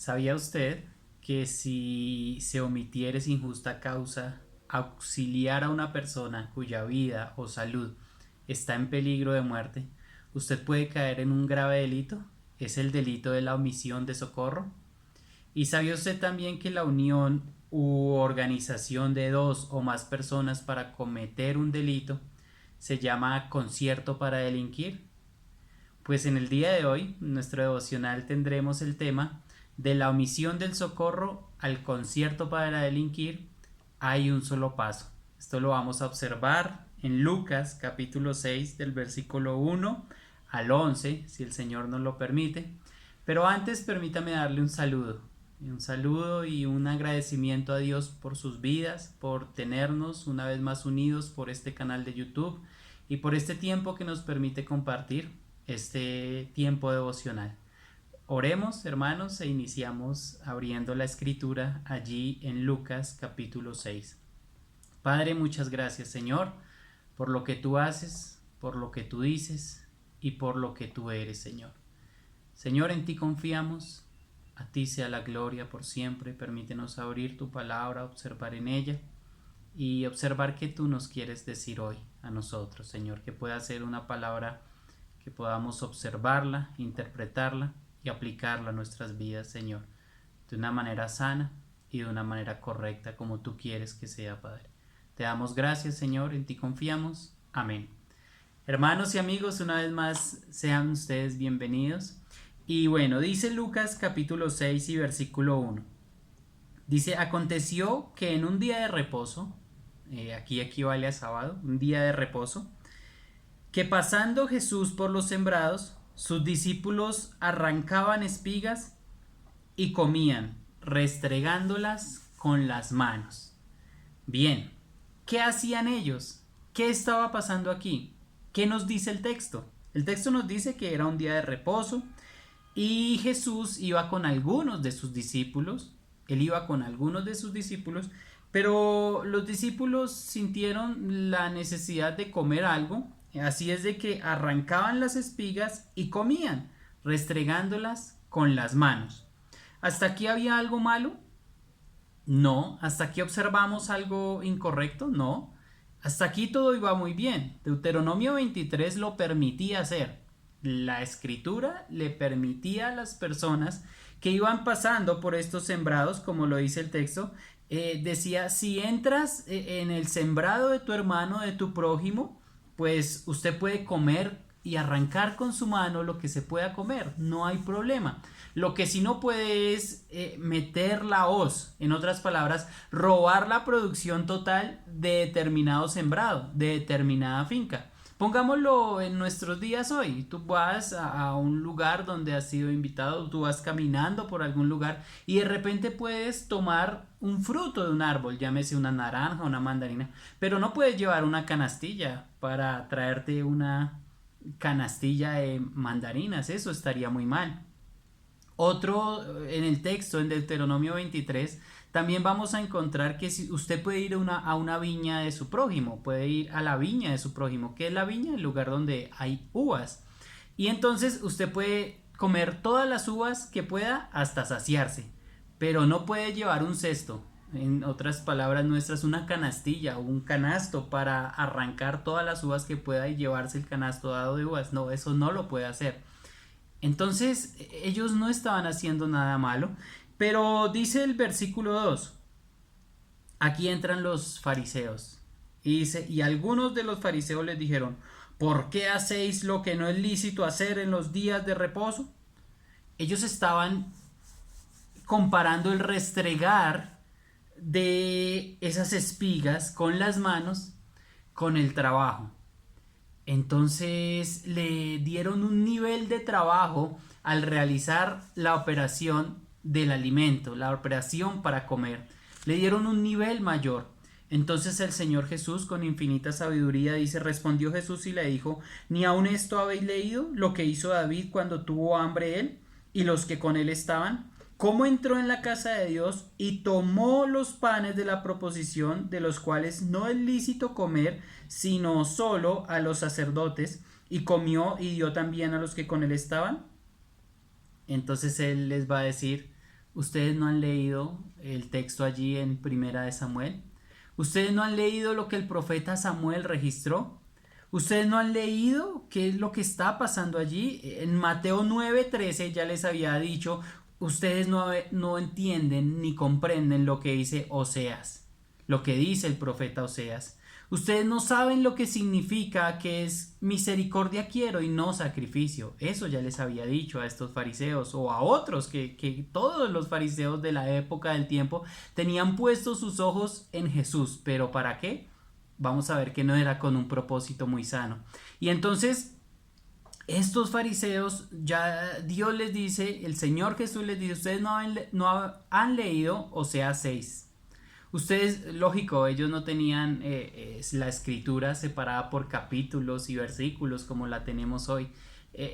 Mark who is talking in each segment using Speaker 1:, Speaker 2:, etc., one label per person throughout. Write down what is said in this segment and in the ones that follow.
Speaker 1: ¿Sabía usted que si se omitiere sin justa causa auxiliar a una persona cuya vida o salud está en peligro de muerte, usted puede caer en un grave delito? Es el delito de la omisión de socorro. ¿Y sabía usted también que la unión u organización de dos o más personas para cometer un delito se llama concierto para delinquir? Pues en el día de hoy, en nuestro devocional tendremos el tema de la omisión del socorro al concierto para delinquir. Hay un solo paso. Esto lo vamos a observar en Lucas capítulo 6 del versículo 1 al 11, si el Señor nos lo permite. Pero antes permítame darle un saludo y un agradecimiento a Dios por sus vidas, por tenernos una vez más unidos por este canal de YouTube y por este tiempo que nos permite compartir este tiempo devocional. Oremos, hermanos, e iniciamos abriendo la escritura allí en Lucas capítulo 6. Padre, muchas gracias, Señor, por lo que tú haces, por lo que tú dices y por lo que tú eres, Señor. Señor, en ti confiamos, a ti sea la gloria por siempre. Permítenos abrir tu palabra, observar en ella y observar qué tú nos quieres decir hoy a nosotros, Señor, que pueda ser una palabra que podamos observarla, interpretarla y aplicarla a nuestras vidas, Señor, de una manera sana y de una manera correcta como tú quieres que sea, Padre. Te damos gracias, Señor, en ti confiamos. Amén. Hermanos y amigos, una vez más sean ustedes bienvenidos. Y bueno, dice Lucas capítulo 6 y versículo 1. Dice, aconteció que en un día de reposo, aquí equivale a sábado, un día de reposo, que pasando Jesús por los sembrados, sus discípulos arrancaban espigas y comían, restregándolas con las manos. Bien, ¿qué hacían ellos? ¿Qué estaba pasando aquí? ¿Qué nos dice el texto? El texto nos dice que era un día de reposo y Jesús iba con algunos de sus discípulos. Él iba con algunos de sus discípulos, pero los discípulos sintieron la necesidad de comer algo. Así es de que arrancaban las espigas y comían, restregándolas con las manos. ¿Hasta aquí había algo malo? No. ¿Hasta aquí observamos algo incorrecto? No. Hasta aquí todo iba muy bien. Deuteronomio 23 lo permitía hacer. La escritura le permitía a las personas que iban pasando por estos sembrados, como lo dice el texto, decía, si entras en el sembrado de tu hermano, de tu prójimo, pues usted puede comer y arrancar con su mano lo que se pueda comer, no hay problema. Lo que sí no puede es meter la hoz, en otras palabras, robar la producción total de determinado sembrado, de determinada finca. Pongámoslo en nuestros días hoy. Tú vas a un lugar donde has sido invitado, tú vas caminando por algún lugar y de repente puedes tomar un fruto de un árbol, llámese una naranja, una mandarina, pero no puedes llevar una canastilla para traerte una canastilla de mandarinas, eso estaría muy mal. Otro en el texto, en Deuteronomio 23, también vamos a encontrar que si usted puede ir a una viña de su prójimo, puede ir a la viña de su prójimo. ¿Qué es la viña? El lugar donde hay uvas. Y entonces usted puede comer todas las uvas que pueda hasta saciarse, pero no puede llevar un cesto. En otras palabras nuestras, una canastilla o un canasto para arrancar todas las uvas que pueda y llevarse el canasto dado de uvas. No, eso no lo puede hacer. Entonces ellos no estaban haciendo nada malo, pero dice el versículo 2, aquí entran los fariseos, y dice, y algunos de los fariseos les dijeron, ¿por qué hacéis lo que no es lícito hacer en los días de reposo? Ellos estaban comparando el restregar de esas espigas con las manos con el trabajo. Entonces le dieron un nivel de trabajo al realizar la operación del alimento, la operación para comer. Le dieron un nivel mayor. Entonces el Señor Jesús con infinita sabiduría dice, respondió Jesús y le dijo, ¿ni aun esto habéis leído lo que hizo David cuando tuvo hambre él y los que con él estaban? ¿Cómo entró en la casa de Dios y tomó los panes de la proposición, de los cuales no es lícito comer, sino solo a los sacerdotes, y comió y dio también a los que con él estaban? Entonces él les va a decir, ¿Ustedes no han leído el texto allí en Primera de Samuel? ¿Ustedes no han leído lo que el profeta Samuel registró? ¿Ustedes no han leído qué es lo que está pasando allí? En Mateo 9:13 ya les había dicho, ustedes no entienden ni comprenden lo que dice Oseas, lo que dice el profeta Oseas. Ustedes no saben lo que significa que es misericordia quiero y no sacrificio. Eso ya les había dicho a estos fariseos o a otros que todos los fariseos de la época del tiempo tenían puestos sus ojos en Jesús. ¿Pero para qué? Vamos a ver que no era con un propósito muy sano. Y entonces estos fariseos, ya Dios les dice, el Señor Jesús les dice, ustedes no han leído Oseas 6. Ustedes, lógico, ellos no tenían la escritura separada por capítulos y versículos como la tenemos hoy.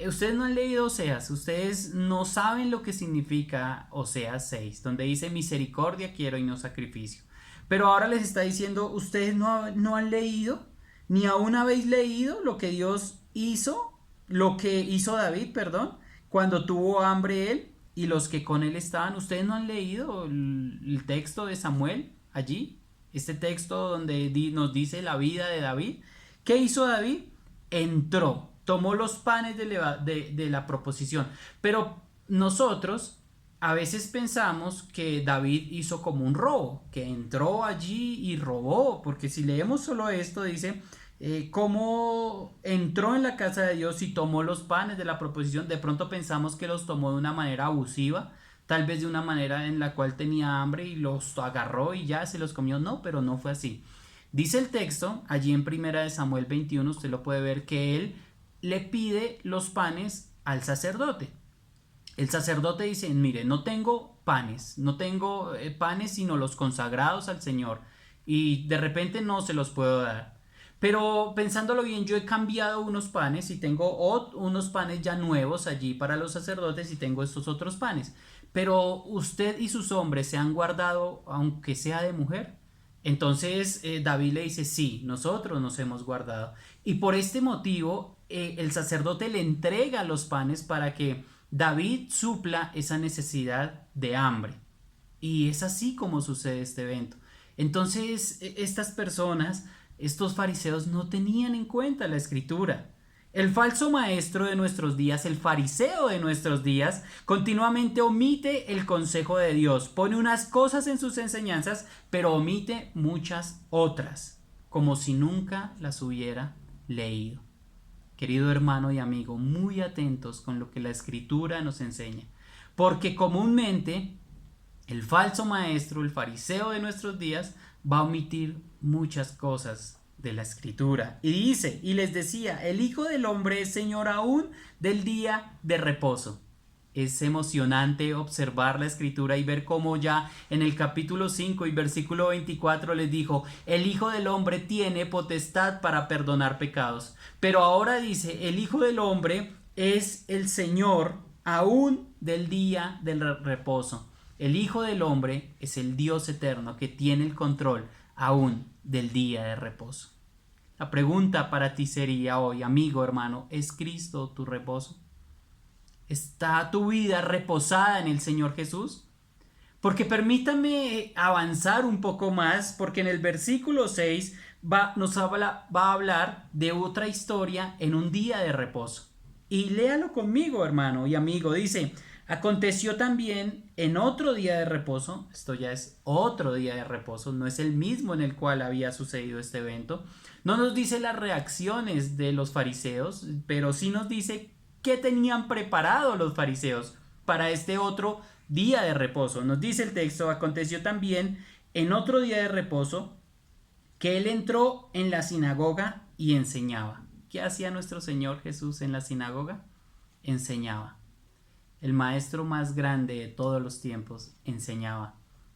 Speaker 1: Ustedes no han leído Oseas, ustedes no saben lo que significa Oseas 6, donde dice misericordia quiero y no sacrificio. Pero ahora les está diciendo, ustedes no han leído, ni aún habéis leído lo que Dios hizo, lo que hizo David, perdón, cuando tuvo hambre él y los que con él estaban. ¿Ustedes no han leído el texto de Samuel allí? Este texto donde nos dice la vida de David. ¿Qué hizo David? Entró, tomó los panes de la proposición. Pero nosotros a veces pensamos que David hizo como un robo, que entró allí y robó, porque si leemos solo esto dice cómo entró en la casa de Dios y tomó los panes de la proposición. De pronto pensamos que los tomó de una manera abusiva, tal vez de una manera en la cual tenía hambre y los agarró y ya se los comió. No, pero no fue así. Dice el texto, allí en Primera de Samuel 21, usted lo puede ver, que él le pide los panes al sacerdote. El sacerdote dice, mire, no tengo panes sino los consagrados al Señor y de repente no se los puedo dar. Pero pensándolo bien, yo he cambiado unos panes y tengo unos panes ya nuevos allí para los sacerdotes y tengo estos otros panes. Pero usted y sus hombres se han guardado, aunque sea de mujer. Entonces David le dice, sí, nosotros nos hemos guardado. Y por este motivo el sacerdote le entrega los panes para que David supla esa necesidad de hambre. Y es así como sucede este evento. Entonces estas personas, estos fariseos, no tenían en cuenta la escritura. El falso maestro de nuestros días, el fariseo de nuestros días, continuamente omite el consejo de Dios, pone unas cosas en sus enseñanzas, pero omite muchas otras, como si nunca las hubiera leído. Querido hermano y amigo, muy atentos con lo que la escritura nos enseña, porque comúnmente el falso maestro, el fariseo de nuestros días, va a omitir muchas cosas de la escritura. Y dice, y les decía, el Hijo del Hombre es Señor aún del día de reposo. Es emocionante observar la escritura y ver cómo ya en el capítulo 5 y versículo 24 les dijo, el Hijo del Hombre tiene potestad para perdonar pecados. Pero ahora dice, el Hijo del Hombre es el Señor aún del día del reposo. El Hijo del Hombre es el Dios eterno que tiene el control aún del día de reposo. La pregunta para ti sería hoy, amigo, hermano, ¿es Cristo tu reposo? ¿Está tu vida reposada en el Señor Jesús? Porque permítame avanzar un poco más, porque en el versículo 6 va a hablar de otra historia en un día de reposo. Y léalo conmigo, hermano y amigo. Dice, aconteció también en otro día de reposo, esto ya es otro día de reposo, no es el mismo en el cual había sucedido este evento. No nos dice las reacciones de los fariseos, pero sí nos dice qué tenían preparado los fariseos para este otro día de reposo. Nos dice el texto, aconteció también en otro día de reposo que él entró en la sinagoga y enseñaba. ¿Qué hacía nuestro Señor Jesús en la sinagoga? Enseñaba. El maestro más grande de todos los tiempos enseñaba.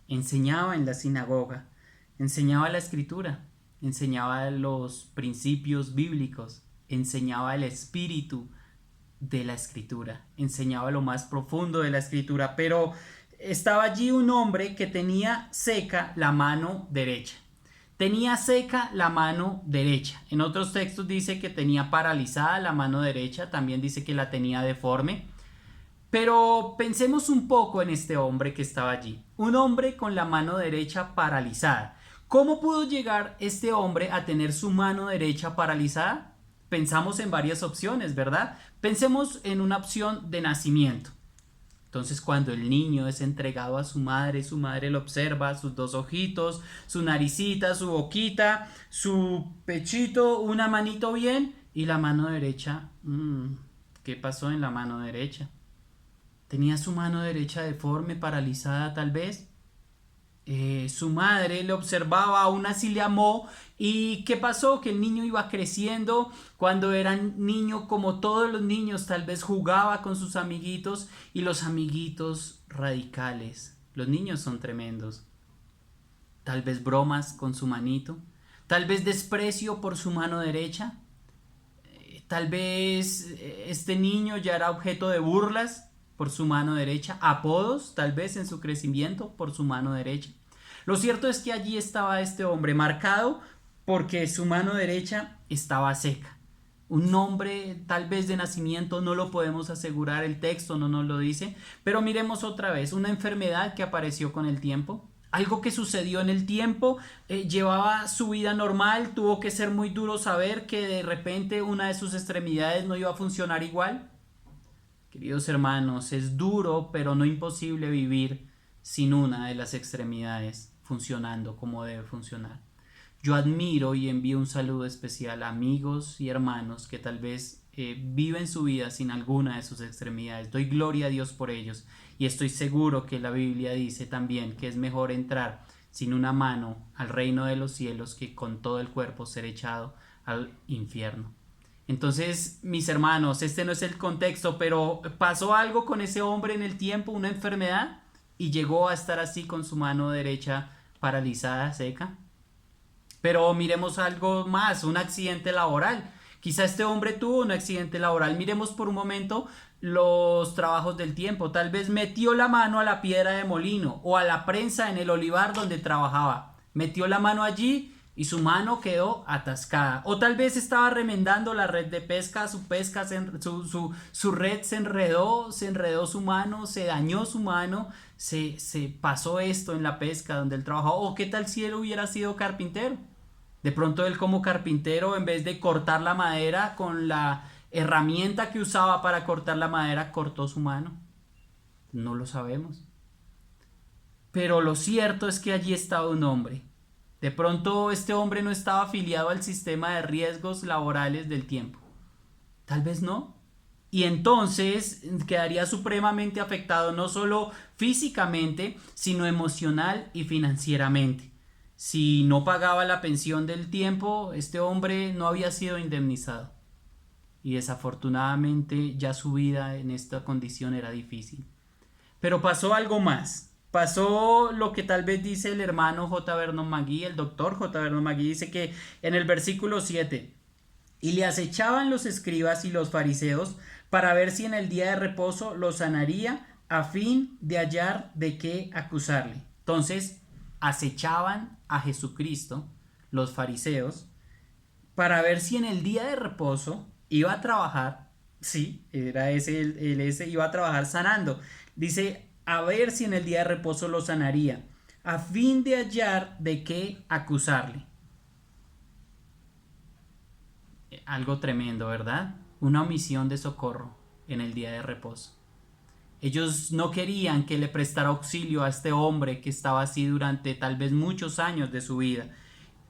Speaker 1: Enseñaba en la sinagoga, enseñaba la escritura, enseñaba los principios bíblicos, enseñaba el espíritu de la escritura, enseñaba lo más profundo de la escritura, pero estaba allí un hombre que tenía seca la mano derecha. Tenía seca la mano derecha. En otros textos dice que tenía paralizada la mano derecha, también dice que la tenía deforme. Pero pensemos un poco en este hombre que estaba allí, un hombre con la mano derecha paralizada. ¿Cómo pudo llegar este hombre a tener su mano derecha paralizada? Pensamos en varias opciones, ¿verdad? Pensemos en una opción de nacimiento. Entonces, cuando el niño es entregado a su madre lo observa, sus dos ojitos, su naricita, su boquita, su pechito, una manito bien y la mano derecha. ¿Qué pasó en la mano derecha? ¿Tenía su mano derecha deforme, paralizada tal vez? Su madre le observaba, aún así le amó. ¿Y qué pasó? Que el niño iba creciendo. Cuando era niño, como todos los niños, tal vez jugaba con sus amiguitos y los amiguitos radicales. Los niños son tremendos. Tal vez bromas con su manito. Tal vez desprecio por su mano derecha. Tal vez este niño ya era objeto de burlas por su mano derecha, apodos tal vez en su crecimiento por su mano derecha. Lo cierto es que allí estaba este hombre marcado porque su mano derecha estaba seca. Un nombre tal vez de nacimiento no lo podemos asegurar, el texto no nos lo dice, pero miremos otra vez, una enfermedad que apareció con el tiempo, algo que sucedió en el tiempo, llevaba su vida normal, tuvo que ser muy duro saber que de repente una de sus extremidades no iba a funcionar igual. Queridos hermanos, es duro pero no imposible vivir sin una de las extremidades funcionando como debe funcionar. Yo admiro y envío un saludo especial a amigos y hermanos que tal vez viven su vida sin alguna de sus extremidades. Doy gloria a Dios por ellos y estoy seguro que la Biblia dice también que es mejor entrar sin una mano al reino de los cielos que con todo el cuerpo ser echado al infierno. Entonces, mis hermanos, este no es el contexto, pero pasó algo con ese hombre en el tiempo, una enfermedad, y llegó a estar así con su mano derecha paralizada, seca. Pero miremos algo más, un accidente laboral. Quizá este hombre tuvo un accidente laboral. Miremos por un momento los trabajos del tiempo. Tal vez metió la mano a la piedra de molino o a la prensa en el olivar donde trabajaba. Metió la mano allí y su mano quedó atascada. O tal vez estaba remendando la red de pesca, su red se enredó su mano, se dañó su mano, se pasó esto en la pesca donde él trabajaba. O qué tal si él hubiera sido carpintero. De pronto él como carpintero, en vez de cortar la madera con la herramienta que usaba para cortar la madera, cortó su mano. No lo sabemos. Pero lo cierto es que allí estaba un hombre. De pronto este hombre no estaba afiliado al sistema de riesgos laborales del tiempo. Tal vez no. Y entonces quedaría supremamente afectado no solo físicamente, sino emocional y financieramente. Si no pagaba la pensión del tiempo, este hombre no había sido indemnizado. Y desafortunadamente ya su vida en esta condición era difícil. Pero pasó algo más. Pasó lo que tal vez dice el hermano J. Vernon McGee, el doctor J. Vernon McGee, dice que en el versículo 7, y le acechaban los escribas y los fariseos para ver si en el día de reposo lo sanaría a fin de hallar de qué acusarle. Entonces, acechaban a Jesucristo, los fariseos, para ver si en el día de reposo iba a trabajar, sí, era ese iba a trabajar sanando. Dice, a ver si en el día de reposo lo sanaría, a fin de hallar de qué acusarle. Algo tremendo, ¿verdad? Una omisión de socorro en el día de reposo. Ellos no querían que le prestara auxilio a este hombre que estaba así durante tal vez muchos años de su vida.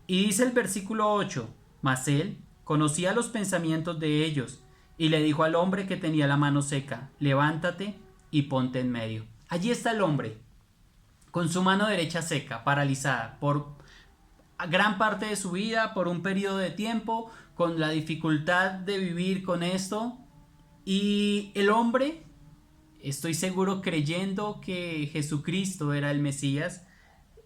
Speaker 1: Y dice el versículo 8, mas él conocía los pensamientos de ellos y le dijo al hombre que tenía la mano seca, levántate y ponte en medio. Allí está el hombre, con su mano derecha seca, paralizada por gran parte de su vida, por un periodo de tiempo, con la dificultad de vivir con esto. Y el hombre, estoy seguro creyendo que Jesucristo era el Mesías,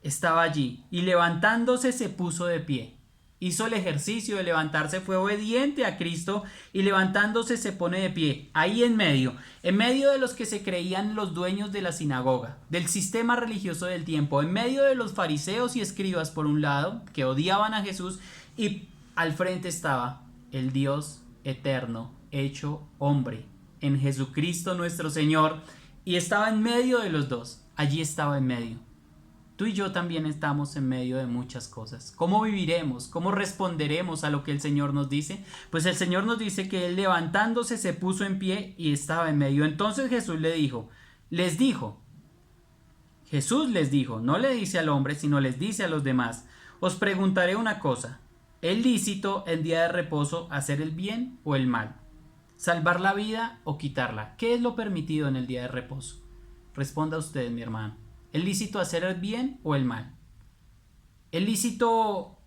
Speaker 1: estaba allí y levantándose se puso de pie. Hizo el ejercicio de levantarse, fue obediente a Cristo y levantándose se pone de pie, ahí en medio de los que se creían los dueños de la sinagoga, del sistema religioso del tiempo, en medio de los fariseos y escribas por un lado, que odiaban a Jesús, y al frente estaba el Dios eterno, hecho hombre, en Jesucristo nuestro Señor, y estaba en medio de los dos. Allí estaba en medio. Tú y yo también estamos en medio de muchas cosas. ¿Cómo viviremos? ¿Cómo responderemos a lo que el Señor nos dice? Pues el Señor nos dice que Él, levantándose, se puso en pie y estaba en medio. Entonces Jesús Jesús les dijo, no le dice al hombre, sino les dice a los demás: os preguntaré una cosa, ¿es lícito en día de reposo hacer el bien o el mal? ¿Salvar la vida o quitarla? ¿Qué es lo permitido en el día de reposo? Responda usted, mi hermano. ¿Es lícito hacer el bien o el mal? ¿Es lícito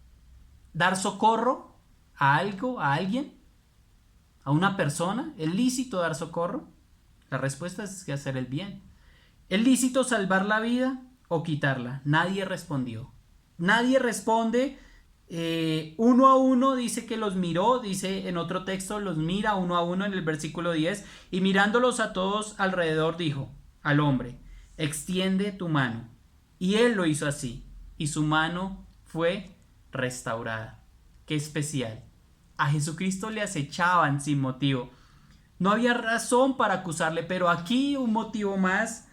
Speaker 1: dar socorro a algo, a alguien, a una persona? ¿Es lícito dar socorro? La respuesta es que hacer el bien. ¿Es lícito salvar la vida o quitarla? Nadie respondió. Nadie responde. Uno a uno dice que los miró, dice en otro texto, los mira uno a uno en el versículo 10, y mirándolos a todos alrededor dijo al hombre: extiende tu mano. Y él lo hizo así, y su mano fue restaurada. Qué especial. A Jesucristo le acechaban sin motivo. No había razón para acusarle, pero aquí un motivo más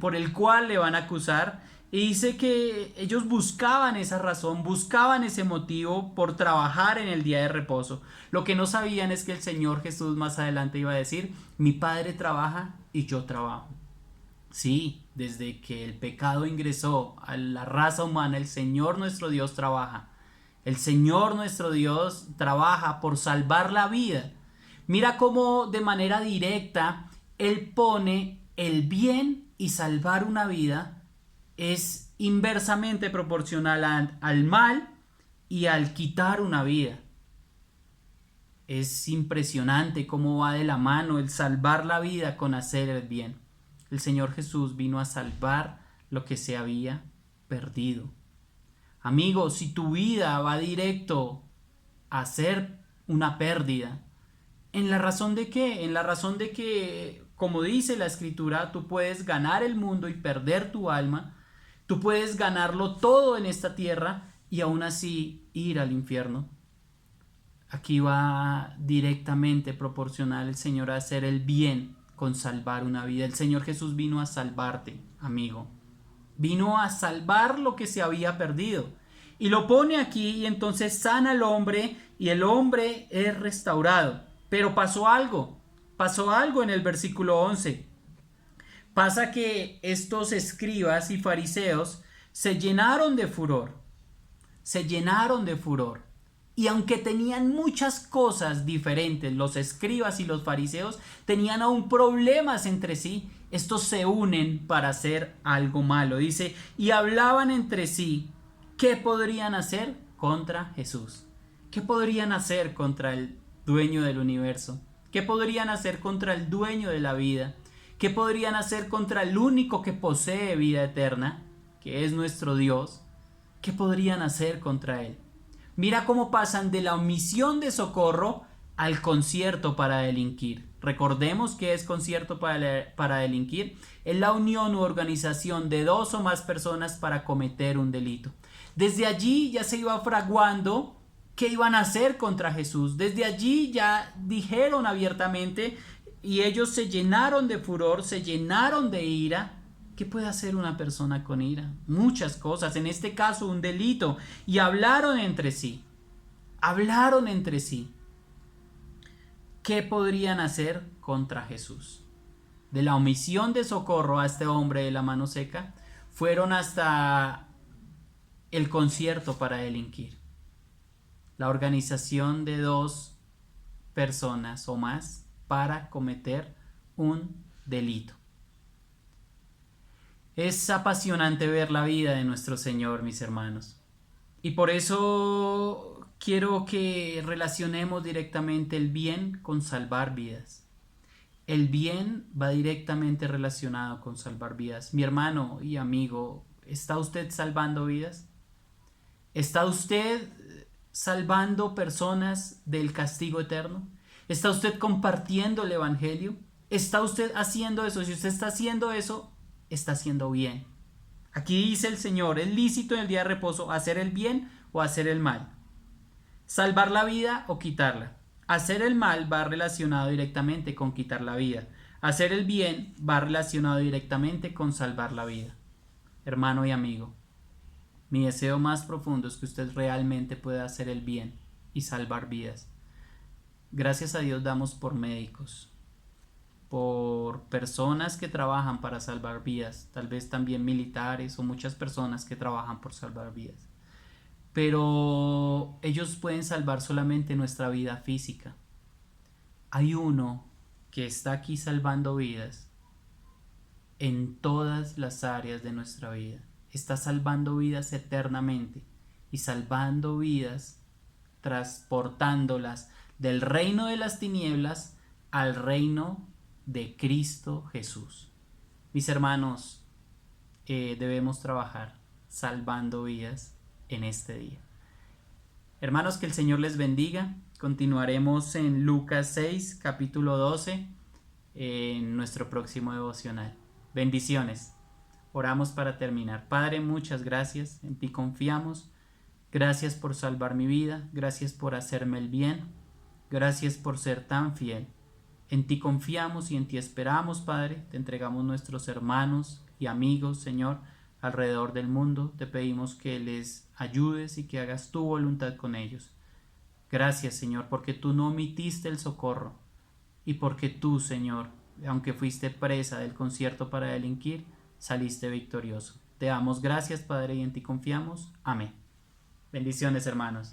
Speaker 1: por el cual le van a acusar. Y dice que ellos buscaban esa razón, buscaban ese motivo por trabajar en el día de reposo. Lo que no sabían es que el Señor Jesús más adelante iba a decir: mi Padre trabaja y yo trabajo. Sí, desde que el pecado ingresó a la raza humana, el Señor nuestro Dios trabaja. El Señor nuestro Dios trabaja por salvar la vida. Mira cómo de manera directa Él pone el bien y salvar una vida es inversamente proporcional al mal y al quitar una vida. Es impresionante cómo va de la mano el salvar la vida con hacer el bien. El Señor Jesús vino a salvar lo que se había perdido. Amigo, si tu vida va directo a ser una pérdida, ¿en la razón de qué? En la razón de que, como dice la Escritura, tú puedes ganar el mundo y perder tu alma. Tú puedes ganarlo todo en esta tierra y aún así ir al infierno. Aquí va directamente proporcional el Señor a hacer el bien con salvar una vida. El Señor Jesús vino a salvarte, amigo. Vino a salvar lo que se había perdido. Y lo pone aquí, y entonces sana al hombre y el hombre es restaurado. Pero pasó algo en el versículo 11. Pasa que estos escribas y fariseos se llenaron de furor. Y aunque tenían muchas cosas diferentes, los escribas y los fariseos tenían aún problemas entre sí. Estos se unen para hacer algo malo. Dice, y hablaban entre sí, ¿qué podrían hacer contra Jesús? ¿Qué podrían hacer contra el dueño del universo? ¿Qué podrían hacer contra el dueño de la vida? ¿Qué podrían hacer contra el único que posee vida eterna, que es nuestro Dios? ¿Qué podrían hacer contra él? Mira cómo pasan de la omisión de socorro al concierto para delinquir. Recordemos que es concierto para delinquir. Es la unión u organización de dos o más personas para cometer un delito. Desde allí ya se iba fraguando qué iban a hacer contra Jesús. Desde allí ya dijeron abiertamente y ellos se llenaron de furor, se llenaron de ira. ¿Qué puede hacer una persona con ira? Muchas cosas, en este caso un delito. Y hablaron entre sí. ¿Qué podrían hacer contra Jesús? De la omisión de socorro a este hombre de la mano seca, fueron hasta el concierto para delinquir. La organización de dos personas o más para cometer un delito. Es apasionante ver la vida de nuestro Señor, mis hermanos. Y por eso quiero que relacionemos directamente el bien con salvar vidas. El bien va directamente relacionado con salvar vidas. Mi hermano y amigo, ¿está usted salvando vidas? ¿Está usted salvando personas del castigo eterno? ¿Está usted compartiendo el evangelio? ¿Está usted haciendo eso? Si usted está haciendo eso, está haciendo bien. Aquí dice el Señor, es lícito en el día de reposo hacer el bien o hacer el mal, salvar la vida o quitarla. Hacer el mal va relacionado directamente con quitar la vida. Hacer el bien va relacionado directamente con salvar la vida. Hermano y amigo, mi deseo más profundo es que usted realmente pueda hacer el bien y salvar vidas. Gracias a Dios damos por médicos, por personas que trabajan para salvar vidas, tal vez también militares o muchas personas que trabajan por salvar vidas. Pero ellos pueden salvar solamente nuestra vida física. Hay uno que está aquí salvando vidas en todas las áreas de nuestra vida. Está salvando vidas eternamente y salvando vidas, transportándolas del reino de las tinieblas al reino de Cristo Jesús. Mis hermanos, debemos trabajar salvando vidas en este día. Hermanos, que el Señor les bendiga. Continuaremos en Lucas 6, capítulo 12, en nuestro próximo devocional. Bendiciones. Oramos para terminar. Padre, muchas gracias. En ti confiamos. Gracias por salvar mi vida. Gracias por hacerme el bien. Gracias por ser tan fiel. En ti confiamos y en ti esperamos, Padre. Te entregamos nuestros hermanos y amigos, Señor, alrededor del mundo. Te pedimos que les ayudes y que hagas tu voluntad con ellos. Gracias, Señor, porque tú no omitiste el socorro y porque tú, Señor, aunque fuiste presa del concierto para delinquir, saliste victorioso. Te damos gracias, Padre, y en ti confiamos. Amén. Bendiciones, hermanos.